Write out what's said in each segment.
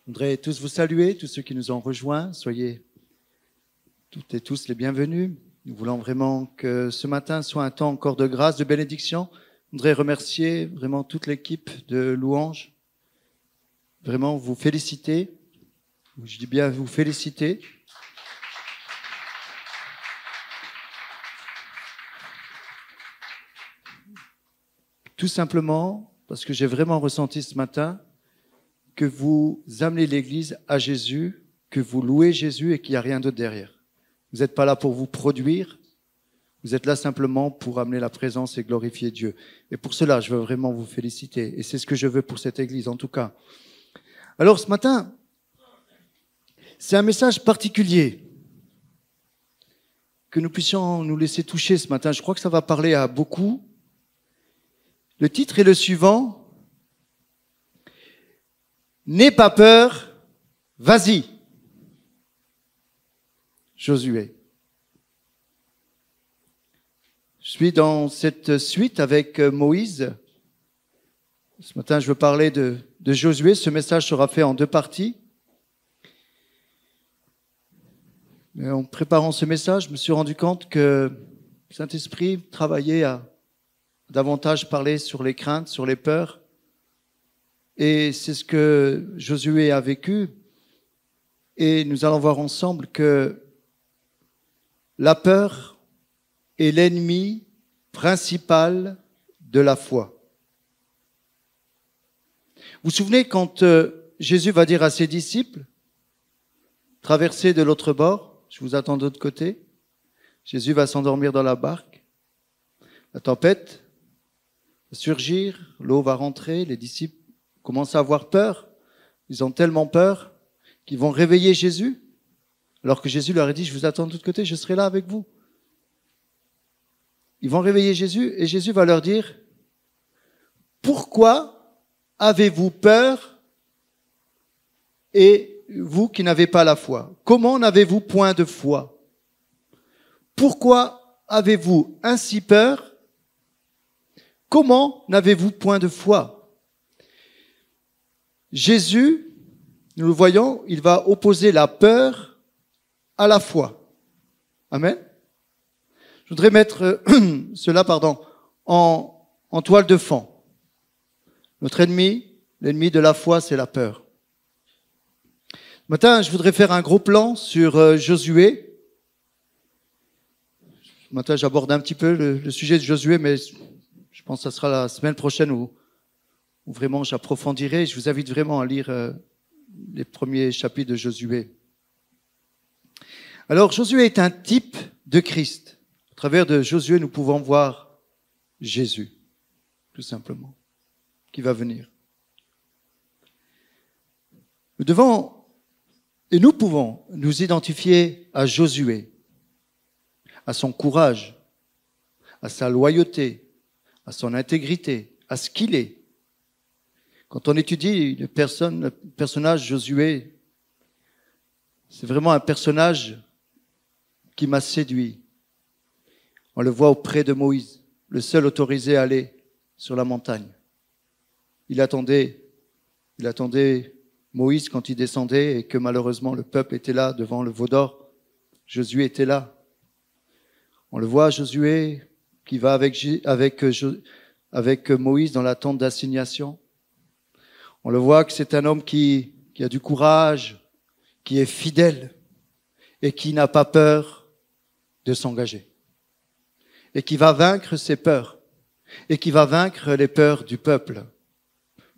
Je voudrais tous vous saluer, tous ceux qui nous ont rejoints. Soyez toutes et tous les bienvenus. Nous voulons vraiment que ce matin soit un temps encore de grâce, de bénédiction. Je voudrais remercier vraiment toute l'équipe de Louange. Vraiment vous féliciter. Je dis bien vous féliciter. Tout simplement parce que j'ai vraiment ressenti ce matin que vous amenez l'Église à Jésus, que vous louez Jésus et qu'il n'y a rien d'autre derrière. Vous n'êtes pas là pour vous produire, vous êtes là simplement pour amener la présence et glorifier Dieu. Et pour cela, je veux vraiment vous féliciter. Et c'est ce que je veux pour cette Église, en tout cas. Alors, ce matin, c'est un message particulier que nous puissions nous laisser toucher ce matin. Je crois que ça va parler à beaucoup. Le titre est le suivant. N'aie pas peur, vas-y. Josué. Je suis dans cette suite avec Moïse. Ce matin, je veux parler de Josué. Ce message sera fait en deux parties. Mais en préparant ce message, je me suis rendu compte que le Saint-Esprit travaillait à davantage parler sur les craintes, sur les peurs. Et c'est ce que Josué a vécu. Et nous allons voir ensemble que la peur est l'ennemi principal de la foi. Vous vous souvenez quand Jésus va dire à ses disciples, traversez de l'autre bord, je vous attends de l'autre côté. Jésus va s'endormir dans la barque. La tempête va surgir, l'eau va rentrer, les disciples commencent à avoir peur. Ils ont tellement peur qu'ils vont réveiller Jésus. Alors que Jésus leur a dit, je vous attends de l'autre côté, je serai là avec vous. Ils vont réveiller Jésus et Jésus va leur dire, pourquoi avez-vous peur et vous qui n'avez pas la foi? Comment n'avez-vous point de foi? Pourquoi avez-vous ainsi peur? Comment n'avez-vous point de foi? Jésus, nous le voyons, il va opposer la peur à la foi. Amen. Je voudrais mettre cela, en toile de fond. Notre ennemi, l'ennemi de la foi, c'est la peur. Ce matin, je voudrais faire un gros plan sur Josué. Ce matin, j'aborde un petit peu le sujet de Josué, mais je pense que ça sera la semaine prochaine où vraiment j'approfondirai. Je vous invite vraiment à lire les premiers chapitres de Josué. Alors, Josué est un type de Christ. À travers de Josué, nous pouvons voir Jésus, tout simplement, qui va venir. Nous devons, et nous pouvons, nous identifier à Josué, à son courage, à sa loyauté, à son intégrité, à ce qu'il est. Quand on étudie le personnage Josué, c'est vraiment un personnage qui m'a séduit. On le voit auprès de Moïse, le seul autorisé à aller sur la montagne. Il attendait Moïse quand il descendait et que malheureusement le peuple était là devant le veau d'or. Josué était là. On le voit, Josué, qui va avec Moïse dans la tente d'assignation. On le voit que c'est un homme qui a du courage, qui est fidèle et qui n'a pas peur de s'engager. Et qui va vaincre ses peurs et qui va vaincre les peurs du peuple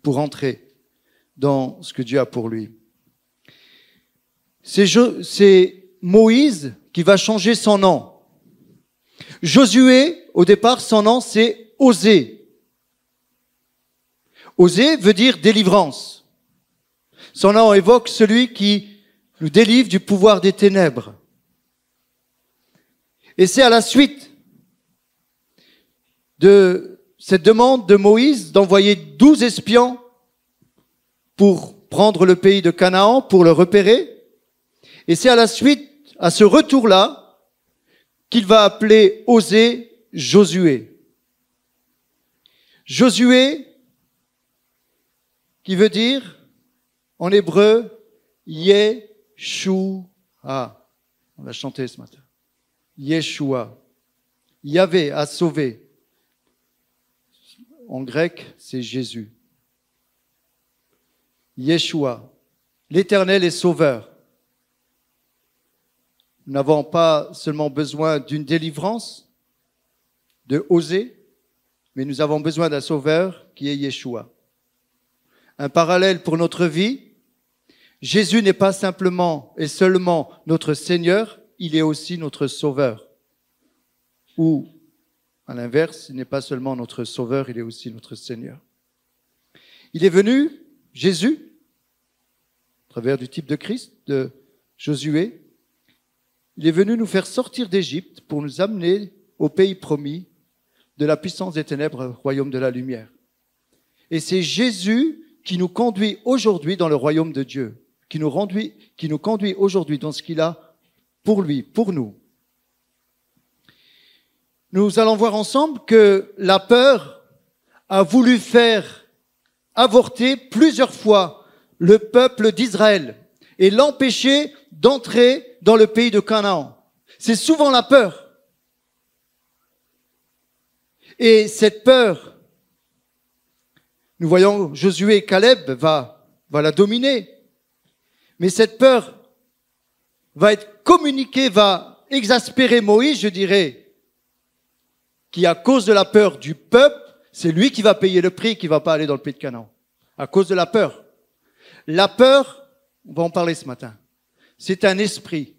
pour entrer dans ce que Dieu a pour lui. C'est Moïse qui va changer son nom. Josué, au départ, son nom c'est Osée. Osée veut dire délivrance. Son nom évoque celui qui nous délivre du pouvoir des ténèbres. Et c'est à la suite de cette demande de Moïse d'envoyer 12 espions pour prendre le pays de Canaan, pour le repérer. Et c'est à la suite, à ce retour-là, qu'il va appeler Osée Josué. Josué, qui veut dire, en hébreu, Yeshua. On l'a chanté ce matin. Yeshua. Yahvé a sauvé. En grec, c'est Jésus. Yeshua. L'Éternel est sauveur. Nous n'avons pas seulement besoin d'une délivrance, de oser, mais nous avons besoin d'un sauveur qui est Yeshua. Un parallèle pour notre vie. Jésus n'est pas simplement et seulement notre Seigneur, il est aussi notre Sauveur. Ou, à l'inverse, il n'est pas seulement notre Sauveur, il est aussi notre Seigneur. Il est venu, Jésus, à travers du type de Christ, de Josué, il est venu nous faire sortir d'Égypte pour nous amener au pays promis, de la puissance des ténèbres, royaume de la lumière. Et c'est Jésus qui nous conduit aujourd'hui dans le royaume de Dieu, qui nous conduit aujourd'hui dans ce qu'il a pour lui, pour nous. Nous allons voir ensemble que la peur a voulu faire avorter plusieurs fois le peuple d'Israël et l'empêcher d'entrer dans le pays de Canaan. C'est souvent la peur. Et cette peur, nous voyons Josué et Caleb va la dominer. Mais cette peur va être communiquée, va exaspérer Moïse, je dirais, qui à cause de la peur du peuple, c'est lui qui va payer le prix, qui ne va pas aller dans le pays de Canaan. À cause de la peur. La peur, on va en parler ce matin, c'est un esprit.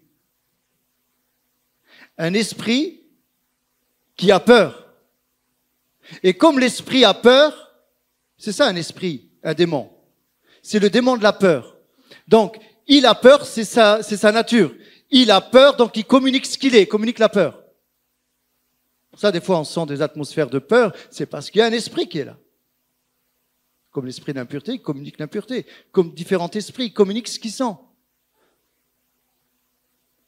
Un esprit qui a peur. Et comme l'esprit a peur, c'est ça un esprit, un démon. C'est le démon de la peur. Donc, il a peur, c'est sa nature. Il a peur, donc il communique ce qu'il est, il communique la peur. Ça, des fois, on sent des atmosphères de peur, c'est parce qu'il y a un esprit qui est là. Comme l'esprit d'impureté, il communique l'impureté. Comme différents esprits, il communique ce qu'il sent.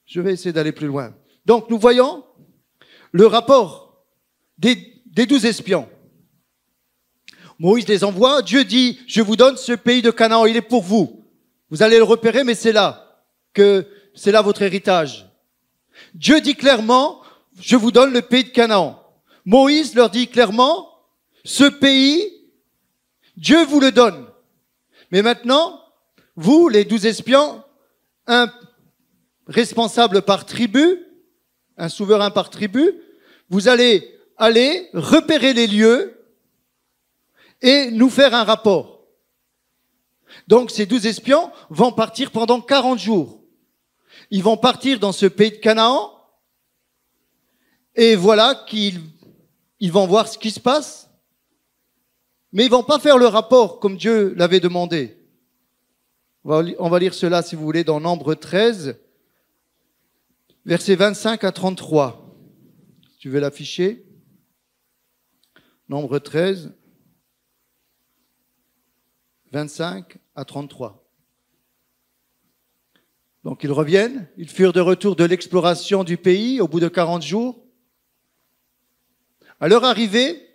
Je vais essayer d'aller plus loin. Donc, nous voyons le rapport des 12 espions. Moïse les envoie, Dieu dit, je vous donne ce pays de Canaan, il est pour vous. Vous allez le repérer, mais c'est là votre héritage. Dieu dit clairement, je vous donne le pays de Canaan. Moïse leur dit clairement, ce pays, Dieu vous le donne. Mais maintenant, vous, les 12 espions, un responsable par tribu, un souverain par tribu, vous allez aller repérer les lieux et nous faire un rapport. Donc ces 12 espions vont partir pendant 40 jours. Ils vont partir dans ce pays de Canaan et voilà qu'ils vont voir ce qui se passe, mais ils vont pas faire le rapport comme Dieu l'avait demandé. On va lire cela, si vous voulez, dans Nombre 13, versets 25 à 33. Si tu veux l'afficher. Nombre 13, 25 à 33. Donc ils reviennent, ils furent de retour de l'exploration du pays au bout de 40 jours. À leur arrivée,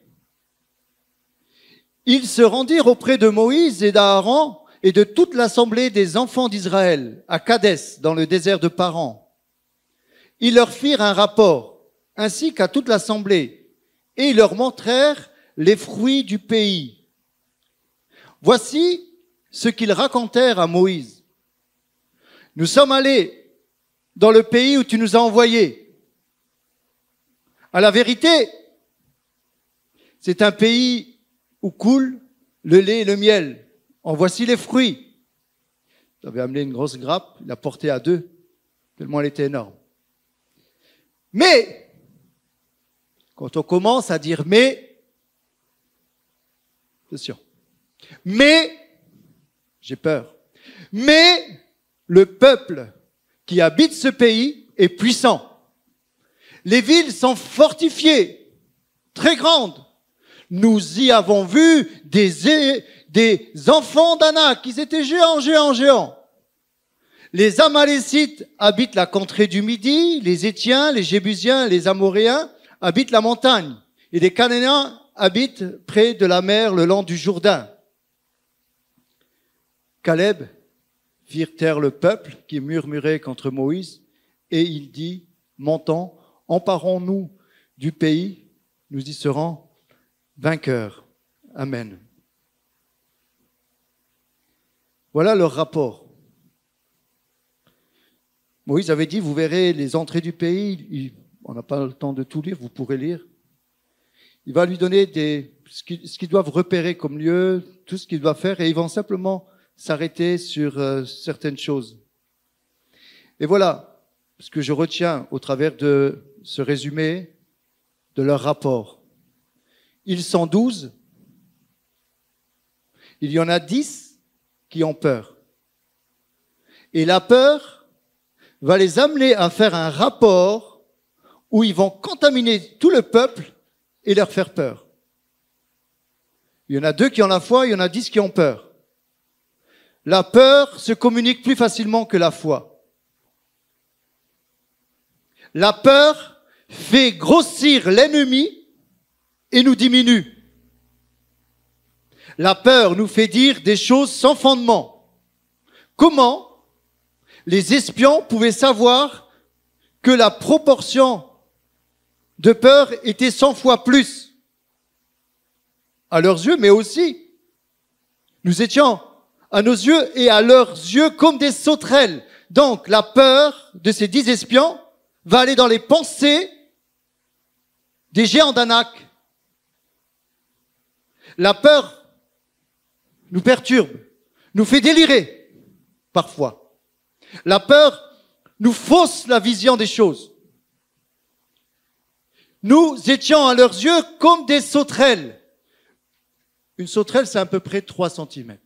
ils se rendirent auprès de Moïse et d'Aaron et de toute l'assemblée des enfants d'Israël à Kadès, dans le désert de Paran. Ils leur firent un rapport, ainsi qu'à toute l'assemblée, et ils leur montrèrent les fruits du pays. Voici ce qu'ils racontèrent à Moïse. Nous sommes allés dans le pays où tu nous as envoyés. À la vérité, c'est un pays où coule le lait et le miel. En voici les fruits. Il avait amené une grosse grappe, il l'a portée à 2, tellement elle était énorme. Mais, quand on commence à dire mais, attention, mais, j'ai peur, mais le peuple qui habite ce pays est puissant. Les villes sont fortifiées, très grandes. Nous y avons vu des enfants d'Anak, ils étaient géants. Les Amalécites habitent la contrée du Midi, les Étiens, les Jébusiens, les Amoréens habitent la montagne, et les Cananéens habitent près de la mer le long du Jourdain. Caleb firent taire le peuple qui murmurait contre Moïse, et il dit, montons, emparons-nous du pays, nous y serons vainqueurs. Amen. Voilà leur rapport. Moïse avait dit, vous verrez les entrées du pays, on n'a pas le temps de tout lire, vous pourrez lire. Il va lui donner ce qu'ils doivent repérer comme lieu, tout ce qu'ils doivent faire, et ils vont simplement s'arrêter sur certaines choses. Et voilà ce que je retiens au travers de ce résumé de leur rapport. Ils sont 12, il y en a 10 qui ont peur. Et la peur va les amener à faire un rapport où ils vont contaminer tout le peuple et leur faire peur. Il y en a 2 qui ont la foi, il y en a 10 qui ont peur. La peur se communique plus facilement que la foi. La peur fait grossir l'ennemi et nous diminue. La peur nous fait dire des choses sans fondement. Comment les espions pouvaient savoir que la proportion de peur était 100 fois plus à leurs yeux, mais aussi, nous étions à nos yeux et à leurs yeux comme des sauterelles. Donc, la peur de ces 10 espions va aller dans les pensées des géants d'Anak. La peur nous perturbe, nous fait délirer, parfois. La peur nous fausse la vision des choses. Nous étions à leurs yeux comme des sauterelles. Une sauterelle, c'est à peu près 3 cm.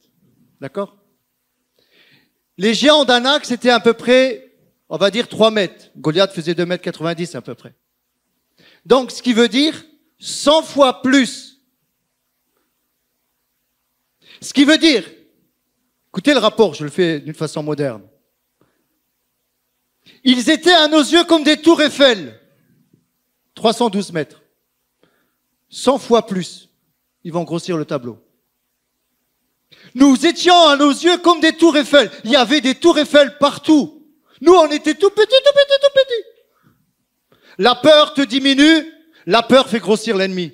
D'accord? Les géants d'Anak, c'était à peu près, on va dire 3 mètres. Goliath faisait 2,90 m à peu près. Donc, ce qui veut dire 100 fois plus. Ce qui veut dire, écoutez le rapport, je le fais d'une façon moderne. Ils étaient à nos yeux comme des tours Eiffel. 312 mètres. 100 fois plus. Ils vont grossir le tableau. Nous étions à nos yeux comme des tours Eiffel. Il y avait des tours Eiffel partout. Nous, on était tout petits, tout petits, tout petits. La peur te diminue. La peur fait grossir l'ennemi.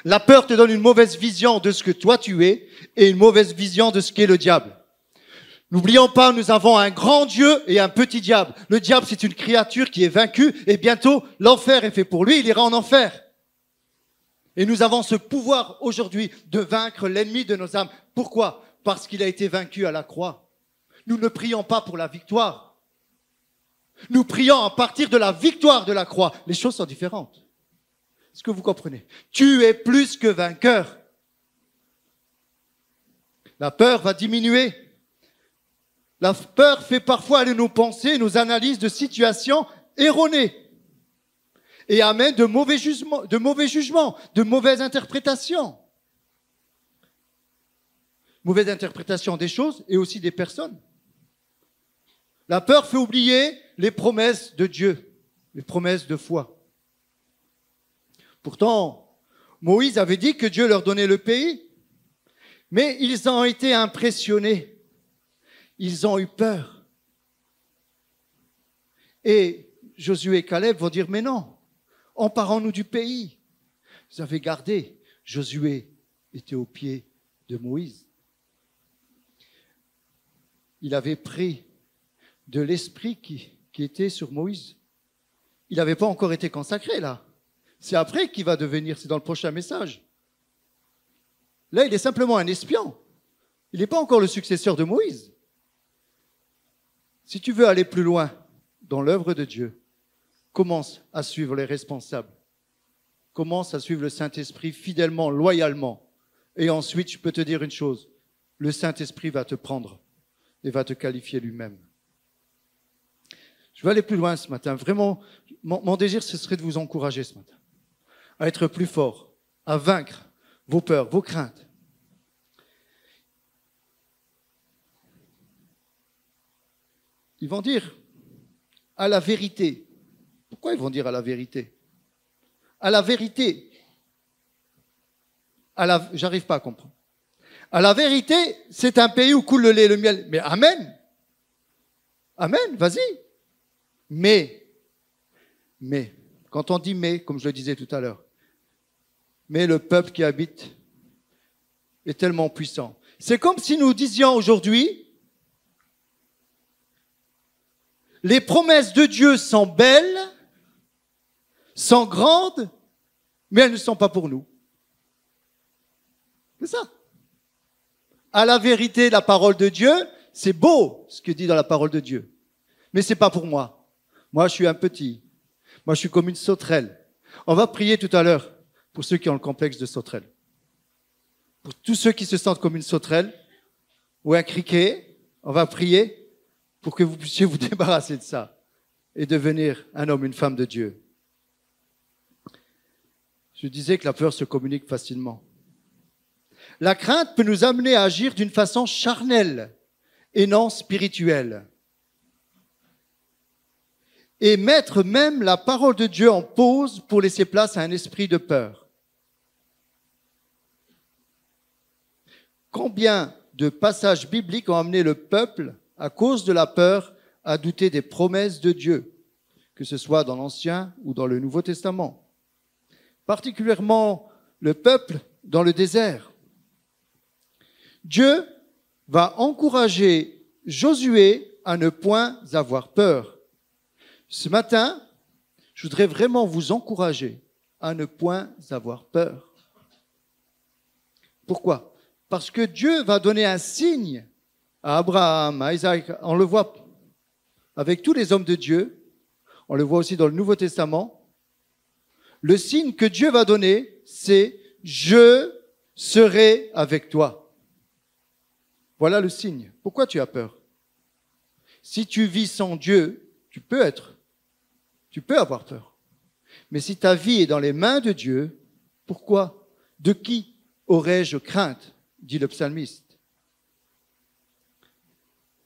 La peur te donne une mauvaise vision de ce que toi tu es et une mauvaise vision de ce qu'est le diable. N'oublions pas, nous avons un grand Dieu et un petit diable. Le diable, c'est une créature qui est vaincue et bientôt, l'enfer est fait pour lui, il ira en enfer. Et nous avons ce pouvoir aujourd'hui de vaincre l'ennemi de nos âmes. Pourquoi? Parce qu'il a été vaincu à la croix. Nous ne prions pas pour la victoire. Nous prions à partir de la victoire de la croix. Les choses sont différentes. Est-ce que vous comprenez? Tu es plus que vainqueur. La peur va diminuer. La peur fait parfois aller nos pensées, nos analyses de situations erronées et amène de mauvais jugements, de mauvaises interprétations. Mauvaise interprétation des choses et aussi des personnes. La peur fait oublier les promesses de Dieu, les promesses de foi. Pourtant, Moïse avait dit que Dieu leur donnait le pays, mais ils ont été impressionnés. Ils ont eu peur. Et Josué et Caleb vont dire, mais non, emparons-nous du pays. Vous avez gardé. Josué était au pied de Moïse. Il avait pris de l'esprit qui était sur Moïse. Il n'avait pas encore été consacré là. C'est après qu'il va devenir, c'est dans le prochain message. Là, il est simplement un espion. Il n'est pas encore le successeur de Moïse. Si tu veux aller plus loin dans l'œuvre de Dieu, commence à suivre les responsables. Commence à suivre le Saint-Esprit fidèlement, loyalement. Et ensuite, je peux te dire une chose. Le Saint-Esprit va te prendre et va te qualifier lui-même. Je vais aller plus loin ce matin. Vraiment, mon désir, ce serait de vous encourager ce matin. À être plus fort, à vaincre vos peurs, vos craintes. Ils vont dire à la vérité. Pourquoi ils vont dire à la vérité? À la vérité. J'arrive pas à comprendre. À la vérité, c'est un pays où coule le lait et le miel. Mais amen. Amen, vas-y. Mais, quand on dit mais, comme je le disais tout à l'heure, mais le peuple qui habite est tellement puissant. C'est comme si nous disions aujourd'hui, les promesses de Dieu sont belles, sont grandes, mais elles ne sont pas pour nous. C'est ça. À la vérité, la parole de Dieu, c'est beau ce que dit dans la parole de Dieu. Mais c'est pas pour moi. Moi, je suis un petit. Moi, je suis comme une sauterelle. On va prier tout à l'heure pour ceux qui ont le complexe de sauterelle. Pour tous ceux qui se sentent comme une sauterelle ou un criquet, on va prier pour que vous puissiez vous débarrasser de ça et devenir un homme, une femme de Dieu. Je disais que la peur se communique facilement. La crainte peut nous amener à agir d'une façon charnelle et non spirituelle. Et mettre même la parole de Dieu en pause pour laisser place à un esprit de peur. Combien de passages bibliques ont amené le peuple, à cause de la peur, à douter des promesses de Dieu, que ce soit dans l'Ancien ou dans le Nouveau Testament. Particulièrement le peuple dans le désert. Dieu va encourager Josué à ne point avoir peur. Ce matin, je voudrais vraiment vous encourager à ne point avoir peur. Pourquoi? Parce que Dieu va donner un signe à Abraham, à Isaac. On le voit avec tous les hommes de Dieu. On le voit aussi dans le Nouveau Testament. Le signe que Dieu va donner, c'est « Je serai avec toi ». Voilà le signe. Pourquoi tu as peur? Si tu vis sans Dieu, tu peux avoir peur. Mais si ta vie est dans les mains de Dieu, pourquoi? De qui aurais-je crainte? Dit le psalmiste.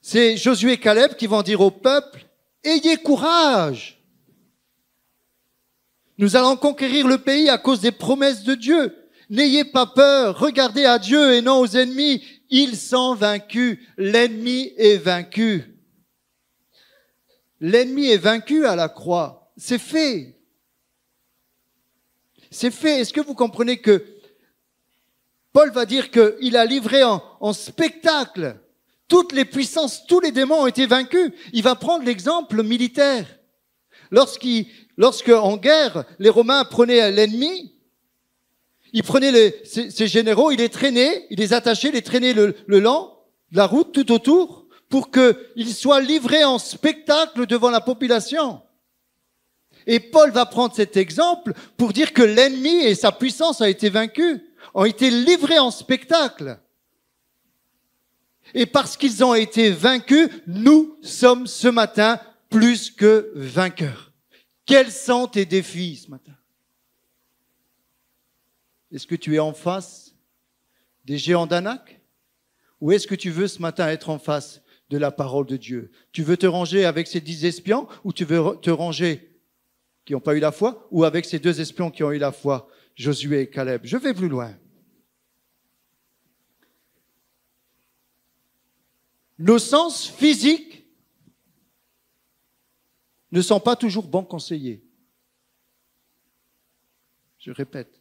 C'est Josué et Caleb qui vont dire au peuple, ayez courage. Nous allons conquérir le pays à cause des promesses de Dieu. N'ayez pas peur, regardez à Dieu et non aux ennemis. Ils sont vaincus, l'ennemi est vaincu. L'ennemi est vaincu à la croix, c'est fait. C'est fait. Est-ce que vous comprenez que Paul va dire qu'il a livré en spectacle toutes les puissances, tous les démons ont été vaincus. Il va prendre l'exemple militaire. Lorsque en guerre, les Romains prenaient l'ennemi, ils prenaient ces généraux, ils les traînaient, ils les attachaient, les traînaient le long de la route tout autour pour qu'ils soient livrés en spectacle devant la population. Et Paul va prendre cet exemple pour dire que l'ennemi et sa puissance a été vaincus, ont été livrés en spectacle. Et parce qu'ils ont été vaincus, nous sommes ce matin plus que vainqueurs. Quels sont tes défis ce matin? Est-ce que tu es en face des géants d'Anak? Ou est-ce que tu veux ce matin être en face de la parole de Dieu? Tu veux te ranger avec ces 10 espions ou tu veux te ranger qui n'ont pas eu la foi ou avec ces 2 espions qui ont eu la foi, Josué et Caleb? Je vais plus loin. Nos sens physiques ne sont pas toujours bons conseillers. Je répète.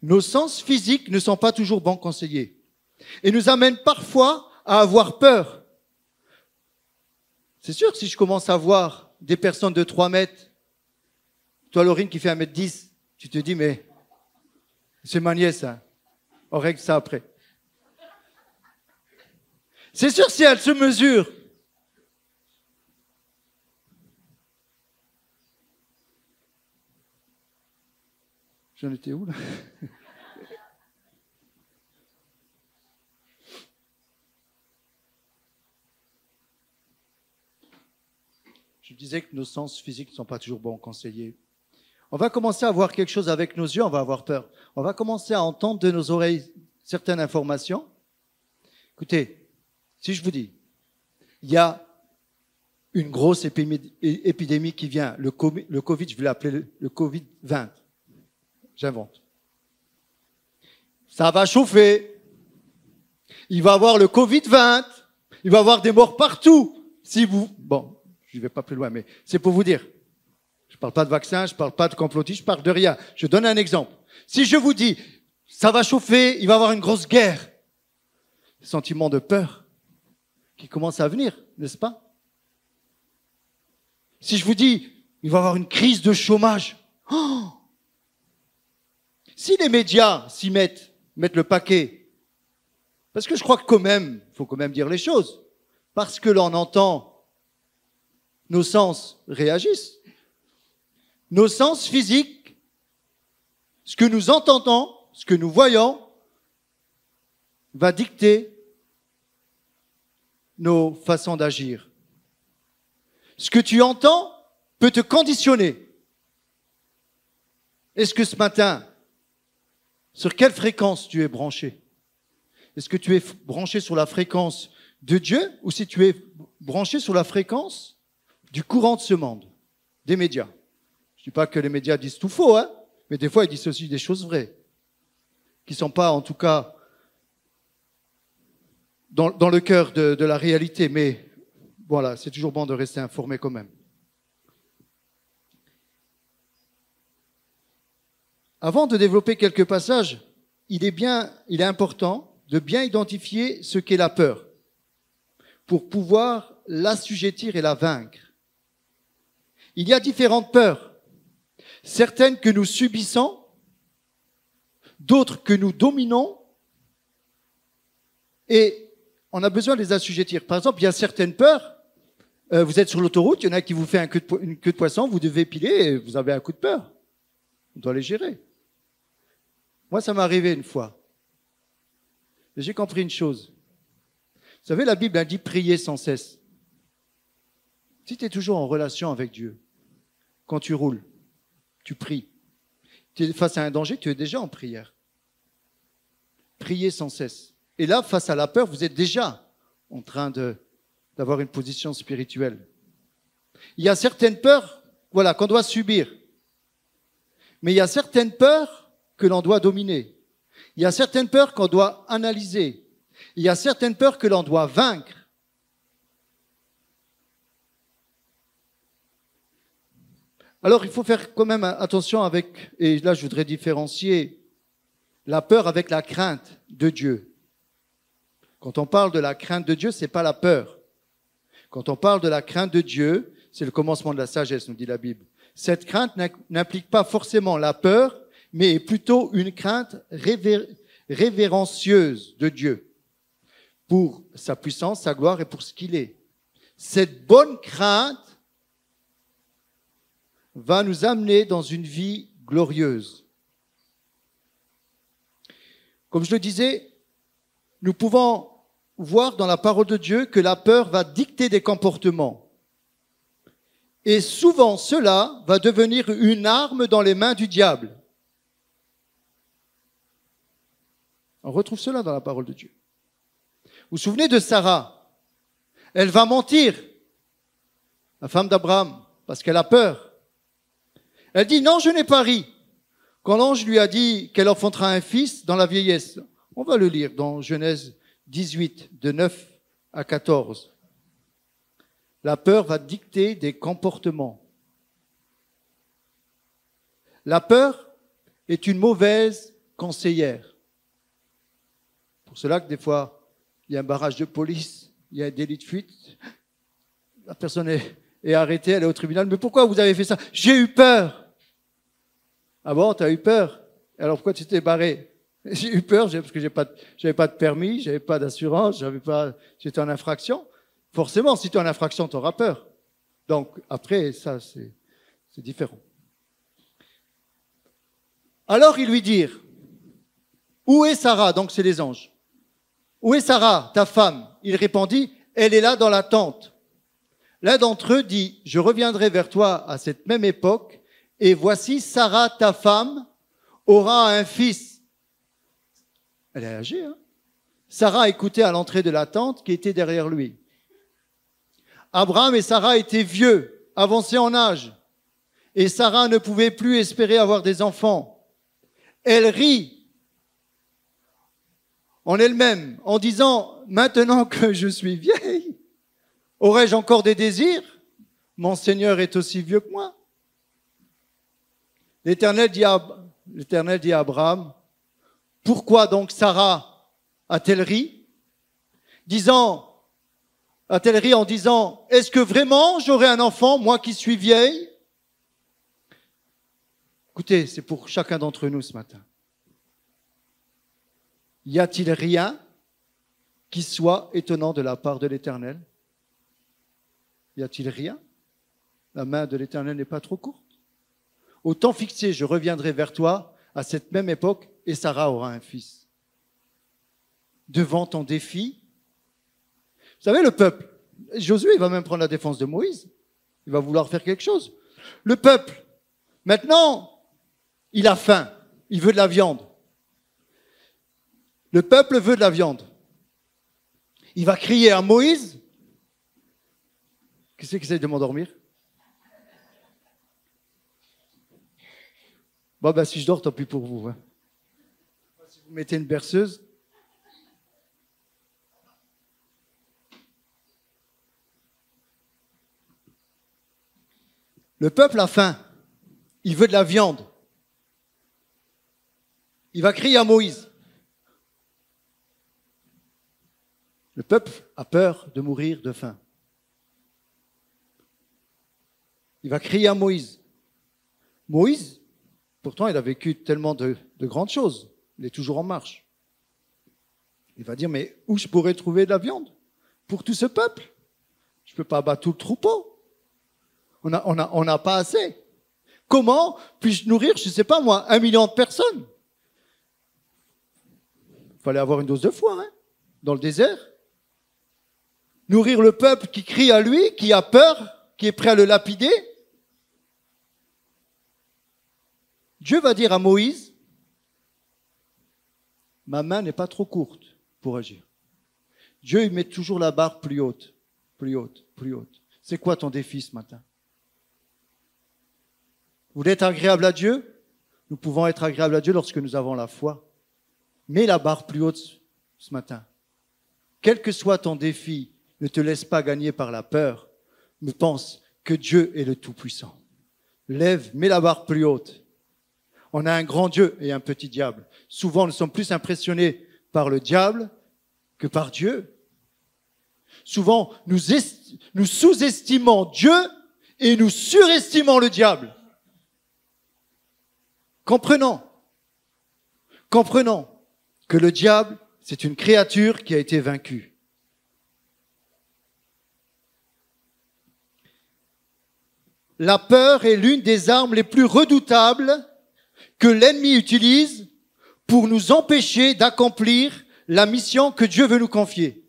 Nos sens physiques ne sont pas toujours bons conseillers et nous amènent parfois à avoir peur. C'est sûr que si je commence à voir des personnes de 3 mètres, toi Laurine qui fait 1m10, tu te dis mais c'est ma nièce, hein. On règle ça après. C'est sûr si elle se mesure. J'en étais où là? Je disais que nos sens physiques ne sont pas toujours bons conseillers. On va commencer à voir quelque chose avec nos yeux, on va avoir peur. On va commencer à entendre de nos oreilles certaines informations. Écoutez, si je vous dis, il y a une grosse épidémie qui vient, le Covid, je vais l'appeler le Covid-20. J'invente. Ça va chauffer. Il va avoir le Covid-20. Il va avoir des morts partout. Si vous... Bon, je ne vais pas plus loin, mais c'est pour vous dire. Je ne parle pas de vaccin, je ne parle pas de complotisme, je parle de rien. Je donne un exemple. Si je vous dis, ça va chauffer, il va y avoir une grosse guerre, sentiment de peur qui commence à venir, n'est-ce pas? Si je vous dis, il va y avoir une crise de chômage, oh, si les médias s'y mettent le paquet, parce que je crois que quand même, il faut quand même dire les choses, parce que l'on entend, nos sens réagissent. Nos sens physiques, ce que nous entendons, ce que nous voyons, va dicter nos façons d'agir. Ce que tu entends peut te conditionner. Est-ce que ce matin, sur quelle fréquence tu es branché? Est-ce que tu es branché sur la fréquence de Dieu ou si tu es branché sur la fréquence du courant de ce monde, des médias? Je ne dis pas que les médias disent tout faux, hein, mais des fois ils disent aussi des choses vraies, qui ne sont pas en tout cas dans le cœur de la réalité, mais voilà, c'est toujours bon de rester informé quand même. Avant de développer quelques passages, il est important de bien identifier ce qu'est la peur pour pouvoir l'assujettir et la vaincre. Il y a différentes peurs, certaines que nous subissons, d'autres que nous dominons, et on a besoin de les assujettir. Par exemple, il y a certaines peurs, vous êtes sur l'autoroute, il y en a qui vous fait une queue de poisson, vous devez piler et vous avez un coup de peur. On doit les gérer. Moi, ça m'est arrivé une fois. J'ai compris une chose. Vous savez, la Bible a dit prier sans cesse. Si tu es toujours en relation avec Dieu, quand tu roules, tu pries. Tu es face à un danger, tu es déjà en prière. Prier sans cesse. Et là, face à la peur, vous êtes déjà en train d'avoir une position spirituelle. Il y a certaines peurs, voilà, qu'on doit subir. Mais il y a certaines peurs que l'on doit dominer. Il y a certaines peurs qu'on doit analyser. Il y a certaines peurs que l'on doit vaincre. Alors, il faut faire quand même attention avec, et là je voudrais différencier la peur avec la crainte de Dieu. Quand on parle de la crainte de Dieu, c'est pas la peur. Quand on parle de la crainte de Dieu, c'est le commencement de la sagesse, nous dit la Bible. Cette crainte n'implique pas forcément la peur, mais plutôt une crainte révérencieuse de Dieu pour sa puissance, sa gloire et pour ce qu'il est. Cette bonne crainte va nous amener dans une vie glorieuse. Comme je le disais, nous pouvons voir dans la parole de Dieu que la peur va dicter des comportements. Et souvent, cela va devenir une arme dans les mains du diable. On retrouve cela dans la parole de Dieu. Vous vous souvenez de Sarah? Elle va mentir, la femme d'Abraham, parce qu'elle a peur. Elle dit, non, je n'ai pas ri. Quand l'ange lui a dit qu'elle enfantera un fils dans la vieillesse, on va le lire dans Genèse 18, de 9 à 14. La peur va dicter des comportements. La peur est une mauvaise conseillère. Pour cela que des fois, il y a un barrage de police, il y a un délit de fuite, la personne est arrêtée, elle est au tribunal. Mais pourquoi vous avez fait ça? J'ai eu peur. Ah bon, tu as eu peur? Alors pourquoi tu t'es barré? J'ai eu peur parce que j'avais pas de permis, j'avais pas d'assurance, j'étais en infraction. Forcément, si tu es en infraction, tu auras peur. Donc après, ça, c'est différent. Alors ils lui dirent, où est Sarah? Donc c'est les anges. Où est Sarah, ta femme? Il répondit, elle est là dans la tente. L'un d'entre eux dit, je reviendrai vers toi à cette même époque, et voici Sarah, ta femme, aura un fils. Elle est âgée, hein? Sarah écoutait à l'entrée de la tente qui était derrière lui. Abraham et Sarah étaient vieux, avancés en âge, et Sarah ne pouvait plus espérer avoir des enfants. Elle rit en elle-même, en disant, maintenant que je suis vieille, aurais-je encore des désirs? Mon Seigneur est aussi vieux que moi. L'Éternel dit à Abraham, pourquoi donc Sarah a-t-elle ri? A-t-elle ri en disant, est-ce que vraiment j'aurai un enfant, moi qui suis vieille? Écoutez, c'est pour chacun d'entre nous ce matin. Y a-t-il rien qui soit étonnant de la part de l'Éternel? Y a-t-il rien? La main de l'Éternel n'est pas trop courte. Au temps fixé, je reviendrai vers toi à cette même époque et Sarah aura un fils. Devant ton défi, vous savez, le peuple, Josué, il va même prendre la défense de Moïse. Il va vouloir faire quelque chose. Le peuple, maintenant, il a faim. Il veut de la viande. Le peuple veut de la viande. Il va crier à Moïse. Qui c'est qui essaie de m'endormir? Bon, ben, si je dors, tant pis pour vous. Hein. Si vous mettez une berceuse. Le peuple a faim. Il veut de la viande. Il va crier à Moïse. Le peuple a peur de mourir de faim. Il va crier à Moïse. Moïse, pourtant, il a vécu tellement de grandes choses. Il est toujours en marche. Il va dire, mais où je pourrais trouver de la viande pour tout ce peuple? Je ne peux pas abattre tout le troupeau. On n'a pas assez. Comment puis-je nourrir, je ne sais pas moi, 1 million de personnes? Il fallait avoir une dose de foi, hein, dans le désert. Nourrir le peuple qui crie à lui, qui a peur, qui est prêt à le lapider. Dieu va dire à Moïse, ma main n'est pas trop courte pour agir. Dieu, il met toujours la barre plus haute, plus haute, plus haute. C'est quoi ton défi ce matin? Vous voulez être agréable à Dieu? Nous pouvons être agréables à Dieu lorsque nous avons la foi. Mets la barre plus haute ce matin. Quel que soit ton défi, ne te laisse pas gagner par la peur, mais pense que Dieu est le Tout-Puissant. Lève, mets la barre plus haute. On a un grand Dieu et un petit diable. Souvent, nous sommes plus impressionnés par le diable que par Dieu. Souvent, nous sous-estimons Dieu et nous surestimons le diable. Comprenons que le diable, c'est une créature qui a été vaincue. La peur est l'une des armes les plus redoutables que l'ennemi utilise pour nous empêcher d'accomplir la mission que Dieu veut nous confier.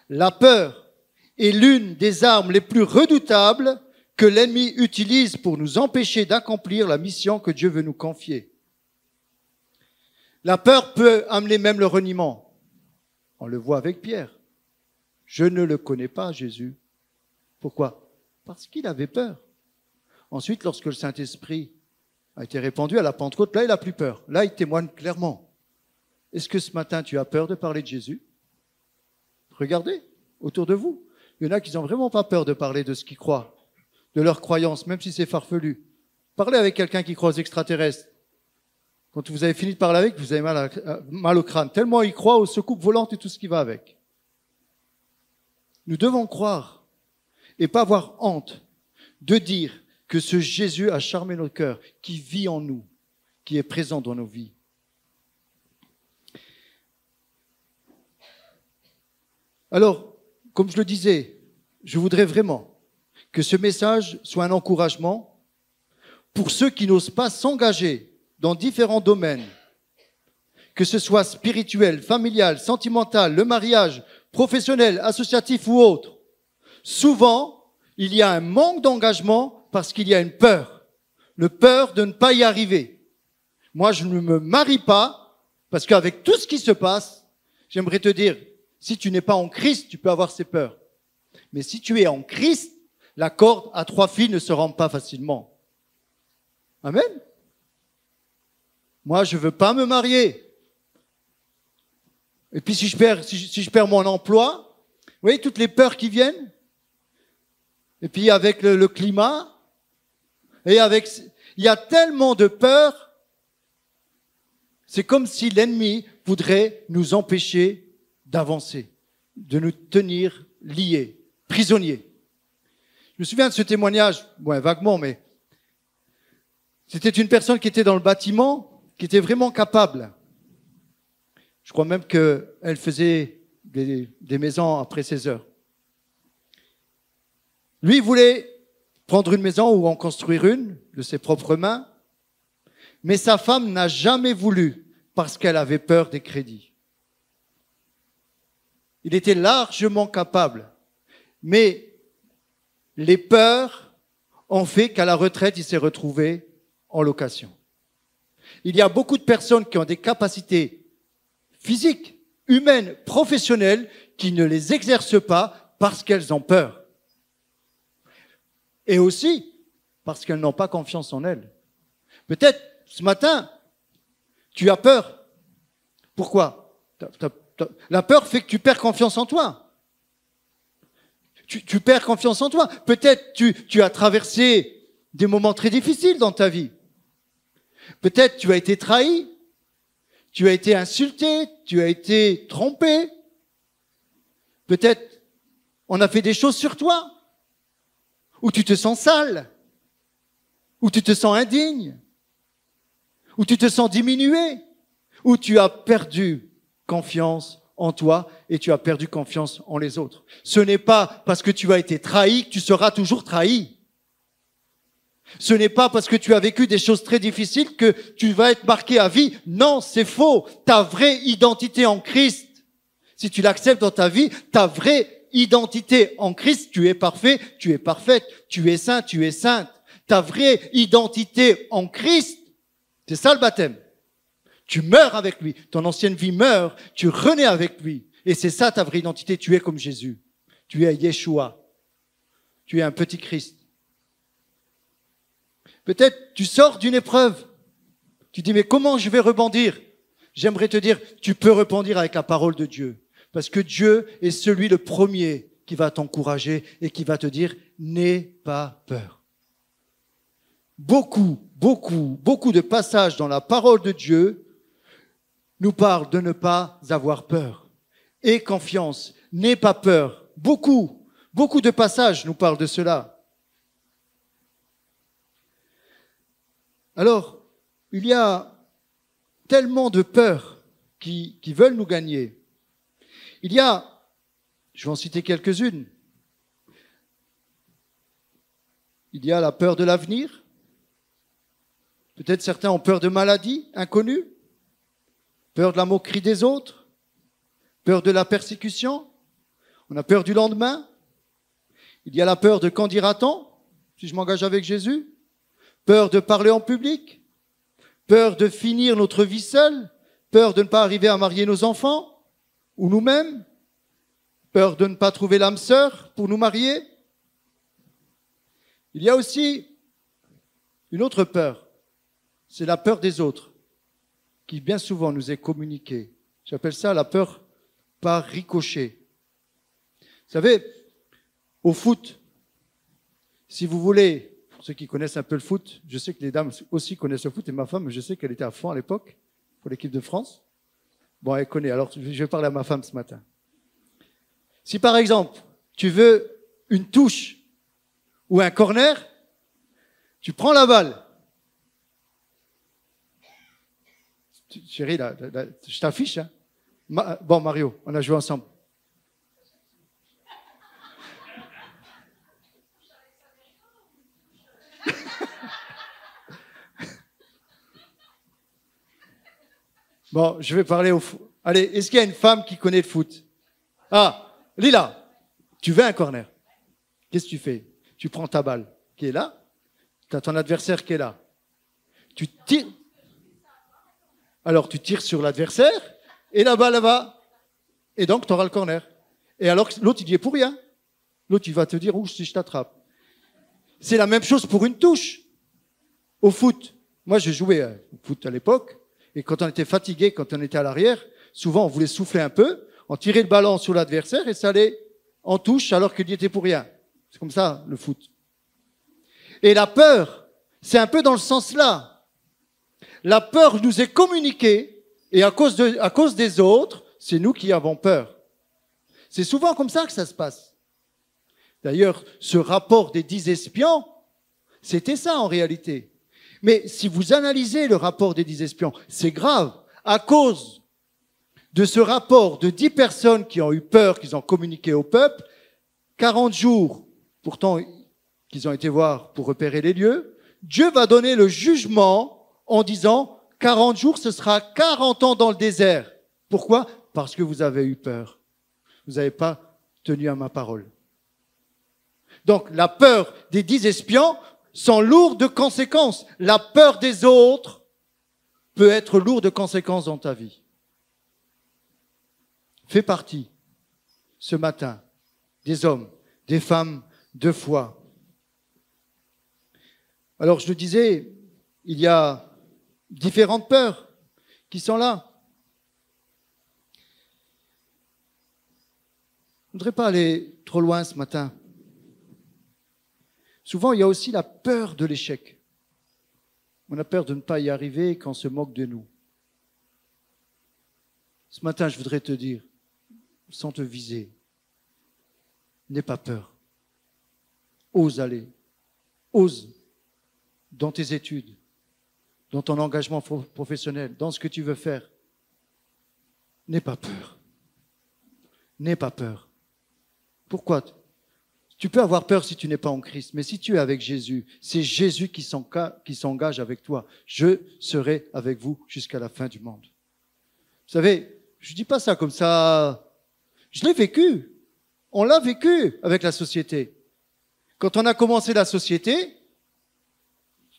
La peur est l'une des armes les plus redoutables que l'ennemi utilise pour nous empêcher d'accomplir la mission que Dieu veut nous confier. La peur peut amener même le reniement. On le voit avec Pierre. Je ne le connais pas, Jésus. Pourquoi? Parce qu'il avait peur. Ensuite, lorsque le Saint-Esprit a été répandu à la Pentecôte, là, il n'a plus peur. Là, il témoigne clairement. Est-ce que ce matin, tu as peur de parler de Jésus? Regardez autour de vous. Il y en a qui n'ont vraiment pas peur de parler de ce qu'ils croient, de leurs croyances, même si c'est farfelu. Parlez avec quelqu'un qui croit aux extraterrestres. Quand vous avez fini de parler avec, vous avez mal au crâne. Tellement il croit aux soucoupes volantes et tout ce qui va avec. Nous devons croire et pas avoir honte de dire que ce Jésus a charmé nos cœurs, qui vit en nous, qui est présent dans nos vies. Alors, comme je le disais, je voudrais vraiment que ce message soit un encouragement pour ceux qui n'osent pas s'engager dans différents domaines, que ce soit spirituel, familial, sentimental, le mariage, professionnel, associatif ou autre. Souvent, il y a un manque d'engagement parce qu'il y a une peur de ne pas y arriver. Moi, je ne me marie pas parce qu'avec tout ce qui se passe, j'aimerais te dire, si tu n'es pas en Christ, tu peux avoir ces peurs. Mais si tu es en Christ, la corde à 3 fils ne se rend pas facilement. Amen. Moi, je ne veux pas me marier. Et puis si je perds mon emploi, vous voyez toutes les peurs qui viennent. Et puis avec le climat, il y a tellement de peurs. C'est comme si l'ennemi voudrait nous empêcher d'avancer, de nous tenir liés, prisonniers. Je me souviens de ce témoignage, vaguement, mais c'était une personne qui était dans le bâtiment, qui était vraiment capable. Je crois même qu'elle faisait des maisons après 16 heures. Lui, il voulait prendre une maison ou en construire une de ses propres mains, mais sa femme n'a jamais voulu parce qu'elle avait peur des crédits. Il était largement capable, mais les peurs ont fait qu'à la retraite, il s'est retrouvé en location. Il y a beaucoup de personnes qui ont des capacités physiques, humaines, professionnelles, qui ne les exercent pas parce qu'elles ont peur. Et aussi parce qu'elles n'ont pas confiance en elles. Peut-être ce matin, tu as peur. Pourquoi? La peur fait que tu perds confiance en toi. Tu perds confiance en toi. Peut-être tu as traversé des moments très difficiles dans ta vie. Peut-être tu as été trahi, tu as été insulté, tu as été trompé. Peut-être on a fait des choses sur toi, où tu te sens sale, où tu te sens indigne, où tu te sens diminué, où tu as perdu confiance en toi et tu as perdu confiance en les autres. Ce n'est pas parce que tu as été trahi que tu seras toujours trahi. Ce n'est pas parce que tu as vécu des choses très difficiles que tu vas être marqué à vie. Non, c'est faux. Ta vraie identité en Christ, si tu l'acceptes dans ta vie, ta vraie identité en Christ, tu es parfait, tu es parfaite, tu es saint, tu es sainte. Ta vraie identité en Christ, c'est ça le baptême. Tu meurs avec lui, ton ancienne vie meurt, tu renais avec lui. Et c'est ça ta vraie identité, tu es comme Jésus. Tu es Yeshua. Tu es un petit Christ. Peut-être tu sors d'une épreuve. Tu dis, mais comment je vais rebondir? J'aimerais te dire, tu peux rebondir avec la parole de Dieu. Parce que Dieu est celui le premier qui va t'encourager et qui va te dire, n'aie pas peur. Beaucoup de passages dans la parole de Dieu nous parlent de ne pas avoir peur. Aie confiance, n'aie pas peur. Beaucoup de passages nous parlent de cela. Alors, il y a tellement de peurs qui veulent nous gagner. Il y a, je vais en citer quelques-unes, il y a la peur de l'avenir. Peut-être certains ont peur de maladies inconnues, peur de la moquerie des autres, peur de la persécution, on a peur du lendemain. Il y a la peur de quand dira-t-on, si je m'engage avec Jésus, peur de parler en public, peur de finir notre vie seule, peur de ne pas arriver à marier nos enfants ou nous-mêmes, peur de ne pas trouver l'âme sœur pour nous marier. Il y a aussi une autre peur, c'est la peur des autres, qui bien souvent nous est communiquée. J'appelle ça la peur par ricochet. Vous savez, au foot, si vous voulez, pour ceux qui connaissent un peu le foot, je sais que les dames aussi connaissent le foot, et ma femme, je sais qu'elle était à fond à l'époque, pour l'équipe de France. Bon, elle connaît, alors je vais parler à ma femme ce matin. Si par exemple, tu veux une touche ou un corner, tu prends la balle. Chérie, là, je t'affiche. Hein. Bon, Mario, on a joué ensemble. Bon, je vais parler au foot. Allez, est-ce qu'il y a une femme qui connaît le foot? Ah, Lila, tu veux un corner. Qu'est-ce que tu fais? Tu prends ta balle qui est là, tu as ton adversaire qui est là. Tu tires. Alors, tu tires sur l'adversaire et la balle va. Et donc, tu auras le corner. Et alors, l'autre, il y est pour rien. L'autre, il va te dire, ouh, si je t'attrape. C'est la même chose pour une touche. Au foot. Moi, je jouais au foot à l'époque. Et quand on était fatigué, quand on était à l'arrière, souvent on voulait souffler un peu, on tirait le ballon sur l'adversaire et ça allait en touche alors qu'il n'y était pour rien. C'est comme ça, le foot. Et la peur, c'est un peu dans le sens-là. La peur nous est communiquée et à cause des autres, c'est nous qui avons peur. C'est souvent comme ça que ça se passe. D'ailleurs, ce rapport des 10 espions, c'était ça en réalité. Mais si vous analysez le rapport des 10 espions, c'est grave. À cause de ce rapport de 10 personnes qui ont eu peur, qu'ils ont communiqué au peuple, 40 jours, pourtant qu'ils ont été voir pour repérer les lieux, Dieu va donner le jugement en disant 40 jours, ce sera 40 ans dans le désert. Pourquoi? Parce que vous avez eu peur. Vous n'avez pas tenu à ma parole. Donc la peur des 10 espions sont lourdes de conséquences. La peur des autres peut être lourde de conséquences dans ta vie. Fais partie, ce matin, des hommes, des femmes de foi. Alors je le disais, il y a différentes peurs qui sont là. Je ne voudrais pas aller trop loin ce matin. Souvent, il y a aussi la peur de l'échec. On a peur de ne pas y arriver et qu'on se moque de nous. Ce matin, je voudrais te dire, sans te viser, n'aie pas peur. Ose aller. Ose dans tes études, dans ton engagement professionnel, dans ce que tu veux faire. N'aie pas peur. N'aie pas peur. Pourquoi? Tu peux avoir peur si tu n'es pas en Christ, mais si tu es avec Jésus, c'est Jésus qui s'engage avec toi. Je serai avec vous jusqu'à la fin du monde. Vous savez, je ne dis pas ça comme ça. Je l'ai vécu. On l'a vécu avec la société. Quand on a commencé la société,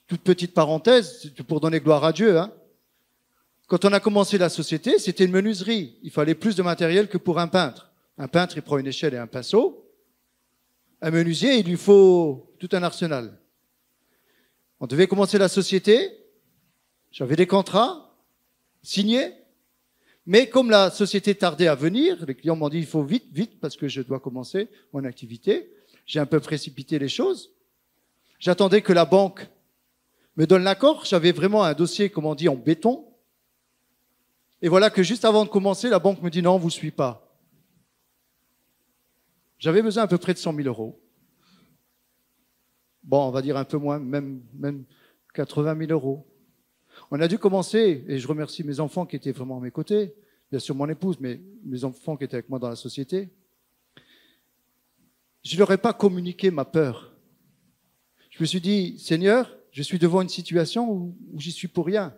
toute petite parenthèse, pour donner gloire à Dieu, hein. Quand on a commencé la société, c'était une menuiserie. Il fallait plus de matériel que pour un peintre. Un peintre, il prend une échelle et un pinceau. Un menuisier, il lui faut tout un arsenal. On devait commencer la société. J'avais des contrats signés. Mais comme la société tardait à venir, les clients m'ont dit il faut vite, vite, parce que je dois commencer mon activité. J'ai un peu précipité les choses. J'attendais que la banque me donne l'accord. J'avais vraiment un dossier, comme on dit, en béton. Et voilà que juste avant de commencer, la banque me dit non, on ne vous suit pas. J'avais besoin à peu près de 100 000 euros. Bon, on va dire un peu moins, même 80 000 euros. On a dû commencer, et je remercie mes enfants qui étaient vraiment à mes côtés, bien sûr mon épouse, mais mes enfants qui étaient avec moi dans la société. Je ne leur ai pas communiqué ma peur. Je me suis dit, Seigneur, je suis devant une situation où j'y suis pour rien.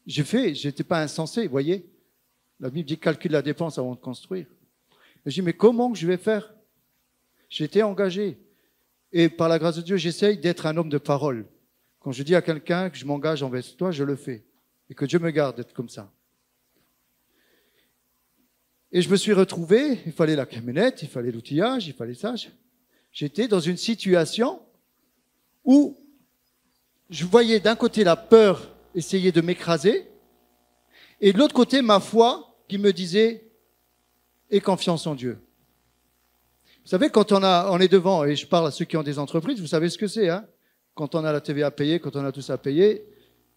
Je n'étais pas insensé, vous voyez. La Bible dit calcule la dépense avant de construire. Je dis, mais comment je vais faire? J'étais engagé. Et par la grâce de Dieu, j'essaye d'être un homme de parole. Quand je dis à quelqu'un que je m'engage envers toi, je le fais. Et que Dieu me garde d'être comme ça. Et je me suis retrouvé, il fallait la camionnette, il fallait l'outillage, il fallait ça. J'étais dans une situation où je voyais d'un côté la peur essayer de m'écraser, et de l'autre côté ma foi qui me disait « aie confiance en Dieu ». Vous savez, quand on est devant, et je parle à ceux qui ont des entreprises, vous savez ce que c'est, hein? Quand on a la TVA à payer, quand on a tout ça à payer,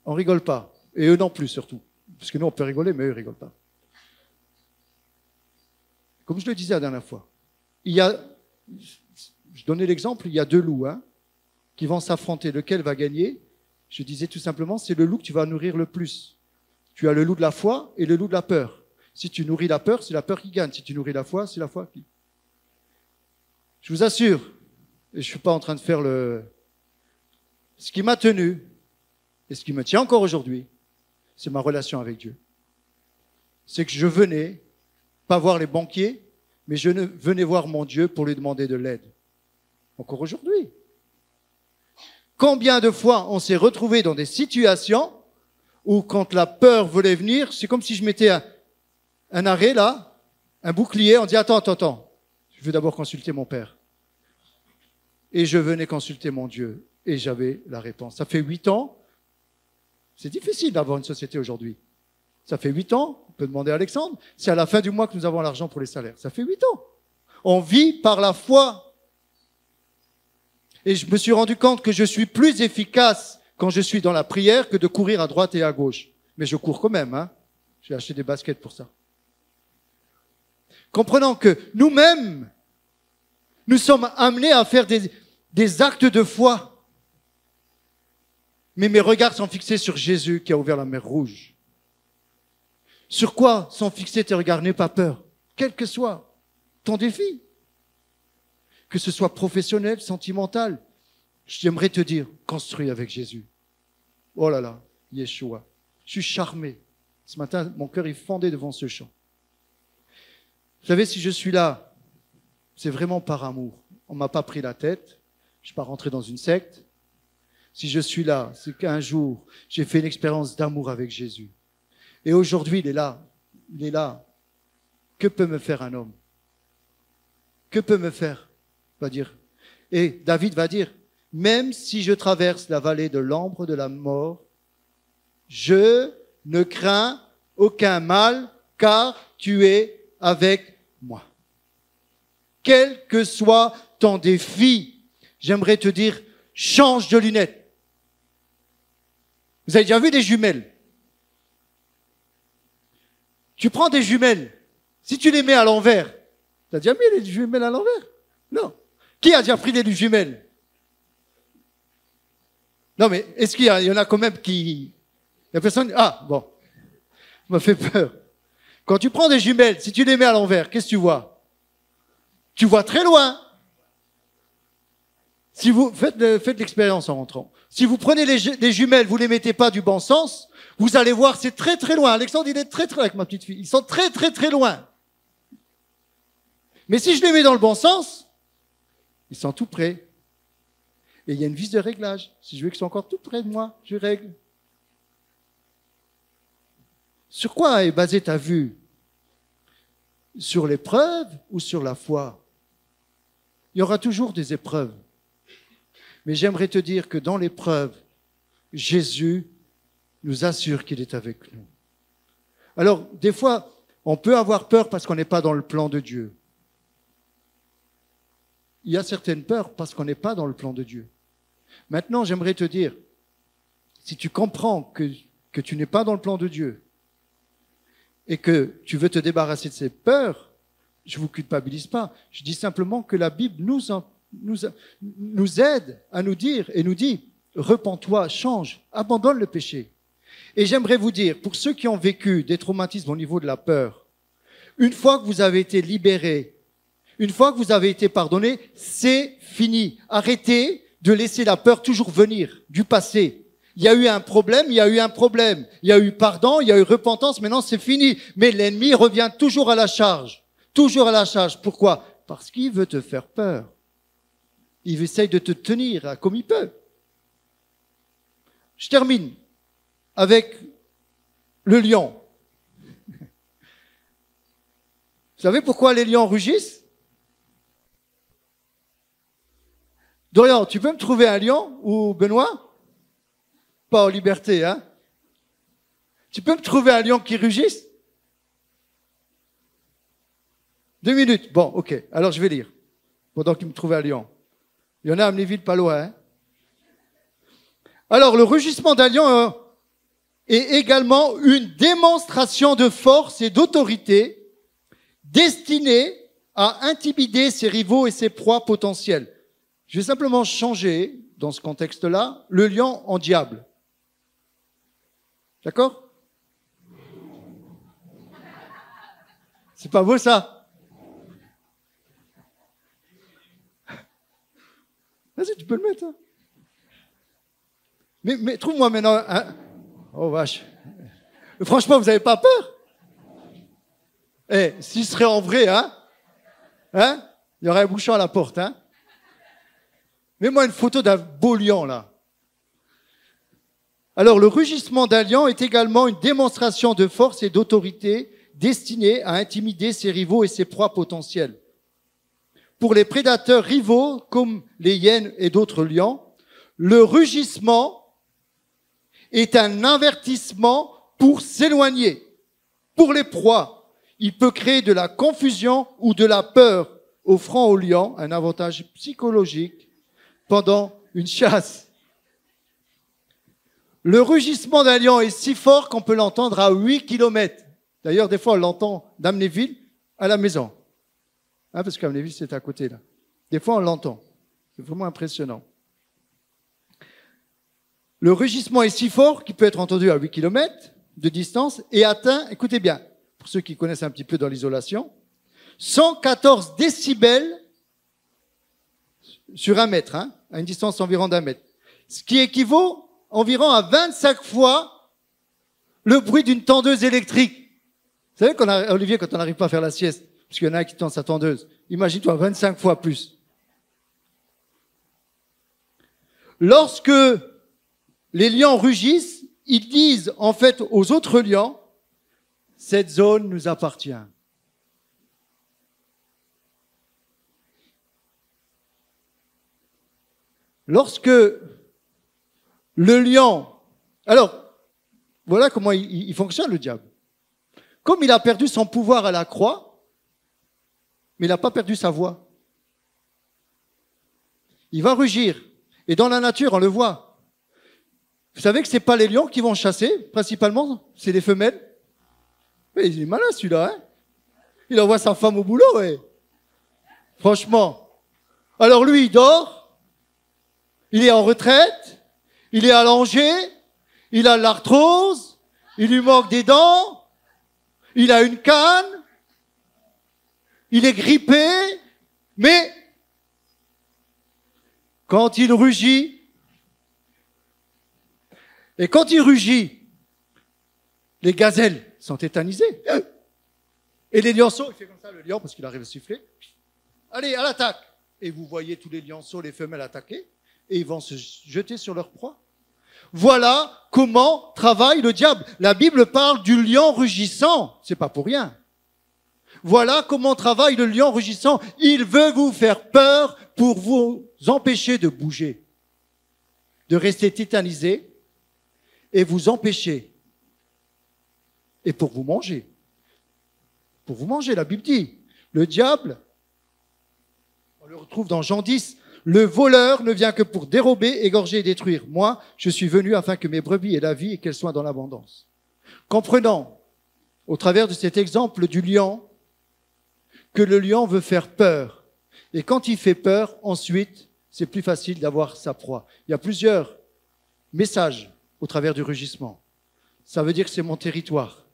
on rigole pas. Et eux non plus, surtout. Parce que nous, on peut rigoler, mais eux, ils rigolent pas. Comme je le disais la dernière fois, je donnais l'exemple, il y a 2 loups, hein, qui vont s'affronter. Lequel va gagner? Je disais tout simplement, c'est le loup que tu vas nourrir le plus. Tu as le loup de la foi et le loup de la peur. Si tu nourris la peur, c'est la peur qui gagne. Si tu nourris la foi, c'est la foi qui... Je vous assure, et je ne suis pas en train de faire ce qui m'a tenu, et ce qui me tient encore aujourd'hui, c'est ma relation avec Dieu. C'est que je venais, pas voir les banquiers, mais je venais voir mon Dieu pour lui demander de l'aide. Encore aujourd'hui. Combien de fois on s'est retrouvé dans des situations où quand la peur voulait venir, c'est comme si je mettais un arrêt là, un bouclier, on dit attends, je veux d'abord consulter mon Père. Et je venais consulter mon Dieu et j'avais la réponse. Ça fait 8 ans, c'est difficile d'avoir une société aujourd'hui. Ça fait 8 ans On peut demander à Alexandre. C'est à la fin du mois que nous avons l'argent pour les salaires. Ça fait 8 ans. On vit par la foi. Et je me suis rendu compte que je suis plus efficace quand je suis dans la prière que de courir à droite et à gauche. Mais je cours quand même, hein. J'ai acheté des baskets pour ça. Comprenant que nous-mêmes, nous sommes amenés à faire des actes de foi. Mais mes regards sont fixés sur Jésus qui a ouvert la mer Rouge. Sur quoi sont fixés tes regards? N'aie pas peur, quel que soit ton défi. Que ce soit professionnel, sentimental. J'aimerais te dire, construis avec Jésus. Oh là là, Yeshua. Je suis charmé. Ce matin, mon cœur est fendé devant ce chant. Vous savez, si je suis là, c'est vraiment par amour. On ne m'a pas pris la tête. Je ne suis pas rentré dans une secte. Si je suis là, c'est qu'un jour, j'ai fait une expérience d'amour avec Jésus. Et aujourd'hui, il est là. Il est là. Que peut me faire un homme? Que peut me faire? Va dire. Et David va dire, même si je traverse la vallée de l'ombre de la mort, je ne crains aucun mal, car tu es avec moi. Quel que soit ton défi, j'aimerais te dire, change de lunettes. Vous avez déjà vu des jumelles? Tu prends des jumelles, si tu les mets à l'envers, tu as déjà mis les jumelles à l'envers? Non. Qui a déjà pris des jumelles? Non, mais est-ce qu'il y en a quand même qui... Il y a personne... Ah, bon. Ça m'a fait peur. Quand tu prends des jumelles, si tu les mets à l'envers, qu'est-ce que tu vois? Tu vois très loin. Si vous faites l'expérience en rentrant. Si vous prenez les jumelles, vous les mettez pas du bon sens, vous allez voir, c'est très très loin. Alexandre, il est très très loin avec ma petite fille. Ils sont très très très loin. Mais si je les mets dans le bon sens, ils sont tout près. Et il y a une vis de réglage. Si je veux qu'ils soient encore tout près de moi, je règle. Sur quoi est basée ta vue? Sur l'épreuve ou sur la foi? Il y aura toujours des épreuves. Mais j'aimerais te dire que dans l'épreuve, Jésus nous assure qu'il est avec nous. Alors, des fois, on peut avoir peur parce qu'on n'est pas dans le plan de Dieu. Il y a certaines peurs parce qu'on n'est pas dans le plan de Dieu. Maintenant, j'aimerais te dire, si tu comprends que tu n'es pas dans le plan de Dieu et que tu veux te débarrasser de ces peurs, je ne vous culpabilise pas. Je dis simplement que la Bible nous aide à nous dire et nous dit, repens-toi, change, abandonne le péché. Et j'aimerais vous dire, pour ceux qui ont vécu des traumatismes au niveau de la peur, une fois que vous avez été libérés, une fois que vous avez été pardonné, c'est fini. Arrêtez de laisser la peur toujours venir du passé. Il y a eu un problème, il y a eu un problème. Il y a eu pardon, il y a eu repentance, maintenant c'est fini. Mais l'ennemi revient toujours à la charge. Toujours à la charge. Pourquoi? Parce qu'il veut te faire peur. Il essaye de te tenir comme il peut. Je termine avec le lion. Vous savez pourquoi les lions rugissent? Dorian, tu peux me trouver un lion ou Benoît? Pas en liberté, hein? Tu peux me trouver un lion qui rugisse? 2 minutes. Bon, ok. Alors je vais lire. Pendant qu'il me trouve un lion. Il y en a à Amnéville, pas loin, hein? Alors, le rugissement d'un lion est également une démonstration de force et d'autorité destinée à intimider ses rivaux et ses proies potentielles. Je vais simplement changer, dans ce contexte-là, le lion en diable. D'accord? C'est pas beau, ça? Vas-y, tu peux le mettre. Hein. Mais trouve-moi maintenant... Hein? Oh, vache. Franchement, vous n'avez pas peur? Eh, s'il serait en vrai, hein? Hein? Il y aurait un bouchon à la porte, hein? Mets-moi une photo d'un beau lion, là. Alors, le rugissement d'un lion est également une démonstration de force et d'autorité destinée à intimider ses rivaux et ses proies potentielles. Pour les prédateurs rivaux, comme les hyènes et d'autres lions, le rugissement est un avertissement pour s'éloigner. Pour les proies, il peut créer de la confusion ou de la peur, offrant au lion un avantage psychologique pendant une chasse. Le rugissement d'un lion est si fort qu'on peut l'entendre à 8 kilomètres. D'ailleurs, des fois, on l'entend d'Amnéville à la maison. Hein, parce qu'Amnéville, c'est à côté, là. Des fois, on l'entend. C'est vraiment impressionnant. Le rugissement est si fort qu'il peut être entendu à 8 kilomètres de distance et atteint, écoutez bien, pour ceux qui connaissent un petit peu dans l'isolation, 114 décibels sur 1 mètre, hein, à une distance environ d'1 mètre. Ce qui équivaut environ à 25 fois le bruit d'une tondeuse électrique. Vous savez, Olivier, quand on n'arrive pas à faire la sieste, parce qu'il y en a un qui tend sa tondeuse, imagine-toi 25 fois plus. Lorsque les lions rugissent, ils disent en fait aux autres lions, cette zone nous appartient. Lorsque le lion... Alors, voilà comment il fonctionne le diable. Comme il a perdu son pouvoir à la croix, mais il n'a pas perdu sa voix. Il va rugir. Et dans la nature, on le voit. Vous savez que ce n'est pas les lions qui vont chasser, principalement, c'est les femelles. Mais il est malin celui-là, hein. Il envoie sa femme au boulot, ouais. Franchement. Alors lui, il dort, il est en retraite, il est allongé, il a l'arthrose, il lui manque des dents, il a une canne, il est grippé, mais quand il rugit, et quand il rugit, les gazelles sont tétanisées. Et les lionceaux, il fait comme ça le lion parce qu'il arrive à siffler. Allez, à l'attaque. Et vous voyez tous les lionceaux, les femelles attaquer, et ils vont se jeter sur leur proie. Voilà comment travaille le diable. La Bible parle du lion rugissant. C'est pas pour rien. Voilà comment travaille le lion rugissant. Il veut vous faire peur pour vous empêcher de bouger, de rester tétanisé et vous empêcher. Et pour vous manger. Pour vous manger, la Bible dit. Le diable, on le retrouve dans Jean 10, le voleur ne vient que pour dérober, égorger et détruire. Moi, je suis venu afin que mes brebis aient la vie et qu'elles soient dans l'abondance. Comprenons, au travers de cet exemple du lion, que le lion veut faire peur. Et quand il fait peur, ensuite, c'est plus facile d'avoir sa proie. Il y a plusieurs messages au travers du rugissement. Ça veut dire que c'est mon territoire.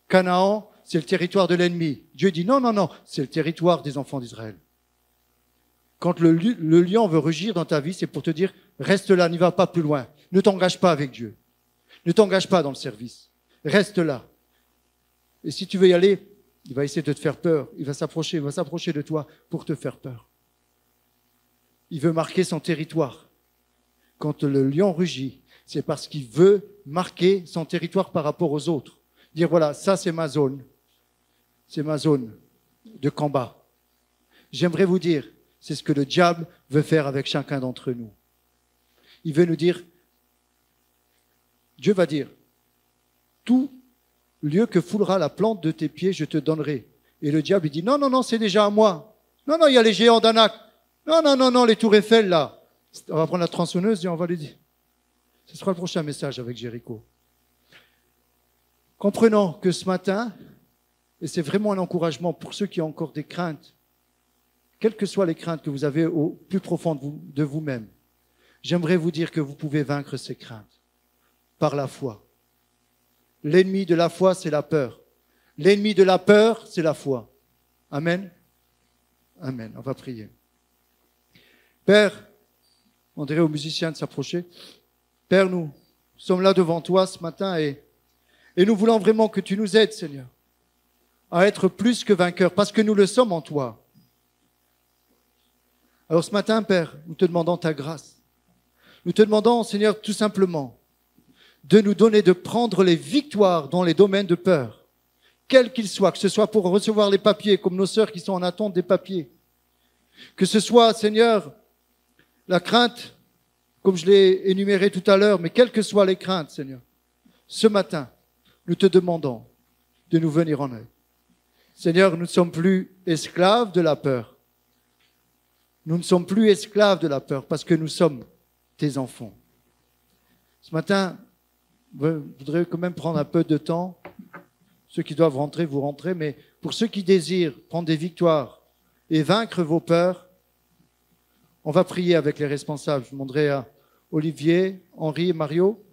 Canaan, c'est le territoire de l'ennemi. Dieu dit non, non, non, c'est le territoire des enfants d'Israël. Quand le lion veut rugir dans ta vie, c'est pour te dire, reste là, n'y va pas plus loin. Ne t'engage pas avec Dieu. Ne t'engage pas dans le service. Reste là. Et si tu veux y aller, il va essayer de te faire peur. Il va s'approcher de toi pour te faire peur. Il veut marquer son territoire. Quand le lion rugit, c'est parce qu'il veut marquer son territoire par rapport aux autres. Dire voilà, ça c'est ma zone. C'est ma zone de combat. J'aimerais vous dire, c'est ce que le diable veut faire avec chacun d'entre nous. Il veut nous dire, Dieu va dire, tout lieu que foulera la plante de tes pieds, je te donnerai. Et le diable, il dit, non, non, non, c'est déjà à moi. Non, non, il y a les géants d'Anak. Non, non, non, non, les tours Eiffel, là. On va prendre la tronçonneuse et on va les dire. Ce sera le prochain message avec Jéricho. Comprenons que ce matin, et c'est vraiment un encouragement pour ceux qui ont encore des craintes, quelles que soient les craintes que vous avez au plus profond de vous-même, j'aimerais vous dire que vous pouvez vaincre ces craintes par la foi. L'ennemi de la foi, c'est la peur. L'ennemi de la peur, c'est la foi. Amen. Amen. On va prier. Père, on dirait aux musiciens de s'approcher. Père, nous sommes là devant toi ce matin et nous voulons vraiment que tu nous aides, Seigneur, à être plus que vainqueurs, parce que nous le sommes en toi. Alors ce matin, Père, nous te demandons ta grâce. Nous te demandons, Seigneur, tout simplement, de nous donner de prendre les victoires dans les domaines de peur, quels qu'ils soient, que ce soit pour recevoir les papiers, comme nos sœurs qui sont en attente des papiers, que ce soit, Seigneur, la crainte, comme je l'ai énuméré tout à l'heure, mais quelles que soient les craintes, Seigneur, ce matin, nous te demandons de nous venir en aide. Seigneur, nous ne sommes plus esclaves de la peur. Nous ne sommes plus esclaves de la peur parce que nous sommes tes enfants. Ce matin, je voudrais quand même prendre un peu de temps. Ceux qui doivent rentrer, vous rentrez. Mais pour ceux qui désirent prendre des victoires et vaincre vos peurs, on va prier avec les responsables. Je demanderai à Olivier, Henri et Mario.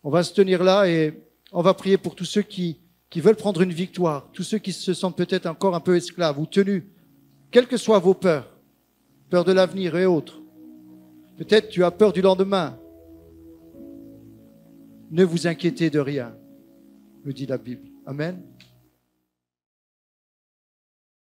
On va se tenir là et on va prier pour tous ceux qui veulent prendre une victoire, tous ceux qui se sentent peut-être encore un peu esclaves ou tenus, quelles que soient vos peurs, peur de l'avenir et autres. Peut-être tu as peur du lendemain. Ne vous inquiétez de rien, me dit la Bible. Amen.